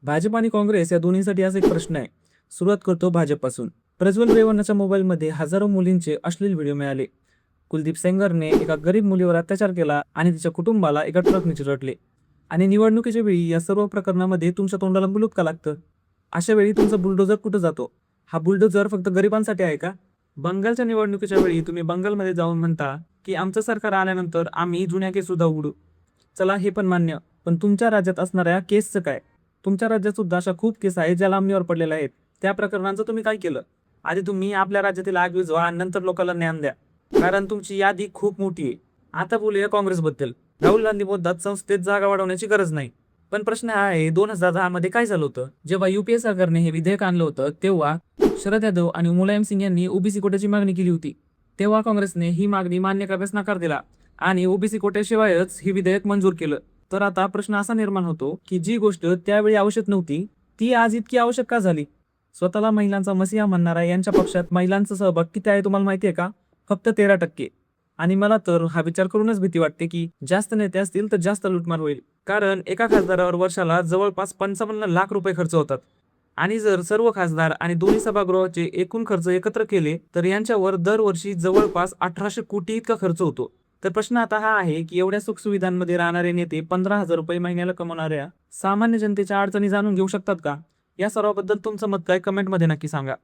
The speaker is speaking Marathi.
भाजप आणि काँग्रेस या दोन्हीसाठी असा एक प्रश्न आहे. सुरुवात करतो भाजपपासून. प्रज्वल रेवन्नाच्या मोबाईलमध्ये हजारो मुलींचे अश्लील व्हिडिओ मिळाले. कुलदीप सेंगरने एका गरीब मुलीवर अत्याचार केला आणि तिच्या कुटुंबाला एका ट्रकने चिरडले. आणि निवडणुकीच्या वेळी या सर्व प्रकरणामध्ये तुमच्या तोंडाला कुलूप का लागतं? अशा वेळी तुमचा बुलडोझर कुठं जातो? हा बुलडोझर फक्त गरिबांसाठी आहे का? बंगालच्या निवडणुकीच्या वेळी तुम्ही बंगालमध्ये जाऊन म्हणता की आमचं सरकार आल्यानंतर आम्ही जुन्या केस सुद्धा उघडू. चला हे पण मान्य, पण तुमच्या राज्यात असणाऱ्या केसचं काय? तुमच्या राज्यात सुद्धा अशा खूप केस आहेत ज्या लांबणीवर पडलेल्या आहेत. त्या प्रकरणांचं तुम्ही काय केलं? आधी तुम्ही आपल्या राज्यातील आग विझवा आणि नंतर लोकांना ज्ञान द्या, कारण तुमची यादी खूप मोठी आहे. आता बोलूया काँग्रेसबद्दल. राहुल गांधी बोलतात संसदेत जागा वाढवण्याची गरज नाही. पण प्रश्न हा आहे, 2010 मध्ये काय झालं होतं? जेव्हा युपीए सरकारने हे विधेयक आणलं होतं तेव्हा शरद यादव आणि मुलायम सिंग यांनी ओबीसी कोट्याची मागणी केली होती. तेव्हा काँग्रेसने ही मागणी मान्य करण्यास नकार दिला आणि ओबीसी कोट्याशिवायच हे विधेयक मंजूर केलं. तर आता प्रश्न असा निर्माण होतो की जी गोष्ट त्यावेळी आवश्यक नव्हती ती आज इतकी आवश्यक का झाली? स्वतःला महिलांचा मसीहा म्हणणारा यांच्या पक्षात महिलांचा सहभाग किती आहे तुम्हाला माहिती आहे का? फक्त 13%. आणि मला तर हा विचार करूनच भीती वाटते की जास्त नेते असतील तर जास्त लुटमार होईल. कारण एका खासदारावर वर्षाला जवळपास 55 लाख रुपये खर्च होतात. आणि जर सर्व खासदार आणि दोन्ही सभागृहाचे एकूण खर्च एकत्र केले तर यांच्यावर दरवर्षी जवळपास 1800 कोटी इतका खर्च होतो. तर प्रश्न आता हा आहे की एवढ्या सुखसुविधांमध्ये राहणारे नेते 15,000 रुपये महिन्याला कमवणाऱ्या सामान्य जनतेच्या अडचणी जाणून घेऊ शकतात का? या सर्वाबद्दल तुमचं मत काय? कमेंटमध्ये नक्की सांगा.